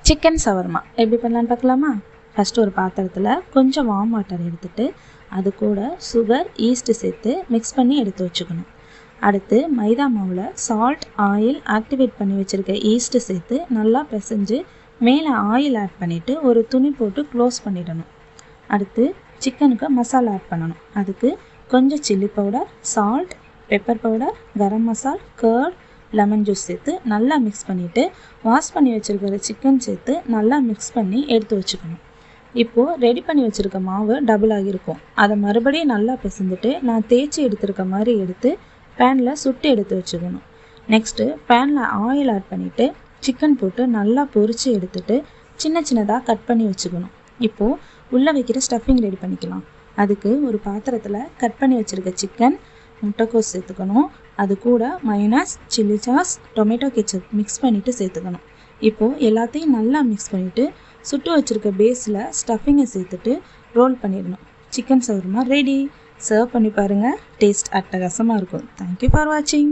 Chicken shawarma எப்படி பண்ணலான்னு பார்க்கலாமா? ஃபஸ்ட்டு ஒரு பாத்திரத்தில் கொஞ்சம் வார்ம் வாட்டர் எடுத்துகிட்டு அது கூட சுகர் ஈஸ்ட்டு சேர்த்து மிக்ஸ் பண்ணி எடுத்து வச்சுக்கணும். அடுத்து மைதா மாவில் சால்ட் ஆயில் ஆக்டிவேட் பண்ணி வச்சுருக்க ஈஸ்ட்டு சேர்த்து நல்லா பிசைஞ்சு மேலே ஆயில் ஆட் பண்ணிவிட்டு ஒரு துணி போட்டு க்ளோஸ் பண்ணிடணும். அடுத்து சிக்கனுக்கு மசாலா ஆட் பண்ணணும். அதுக்கு கொஞ்சம் chilli powder, salt, pepper powder, garam masala, curd, lemon juice சேர்த்து நல்லா மிக்ஸ் பண்ணிவிட்டு வாஷ் பண்ணி வச்சுருக்கிற சிக்கன் சேர்த்து நல்லா மிக்ஸ் பண்ணி எடுத்து வச்சுக்கணும். இப்போது ரெடி பண்ணி வச்சுருக்க மாவு டபுள் ஆகியிருக்கும். அதை மறுபடியும் நல்லா பிசைஞ்சிட்டு நான் தேய்ச்சி எடுத்துருக்க மாதிரி எடுத்து பேனில் சுட்டு எடுத்து வச்சுக்கணும். நெக்ஸ்ட்டு பேனில் ஆயில் ஆட் பண்ணிவிட்டு சிக்கன் போட்டு நல்லா பொரித்து எடுத்துகிட்டு சின்ன சின்னதாக கட் பண்ணி வச்சுக்கணும். இப்போது உள்ளே வைக்கிற ஸ்டஃபிங் ரெடி பண்ணிக்கலாம். அதுக்கு ஒரு பாத்திரத்தில் கட் பண்ணி வச்சுருக்க சிக்கன், முட்டைக்கோஸ் சேர்த்துக்கணும். அது கூட mayonnaise, chilli sauce, tomato ketchup mix பண்ணிவிட்டு சேர்த்துக்கணும். இப்போது எல்லாத்தையும் நல்லா மிக்ஸ் பண்ணிவிட்டு சுட்டு வச்சுருக்க பேஸில் ஸ்டஃபிங்கை சேர்த்துட்டு ரோல் பண்ணிடணும். Chicken shawarma ready. சர்வ் பண்ணி பாருங்கள். டேஸ்ட் அட்டகாசமாக இருக்கும். தேங்க்யூ ஃபார் வாட்சிங்.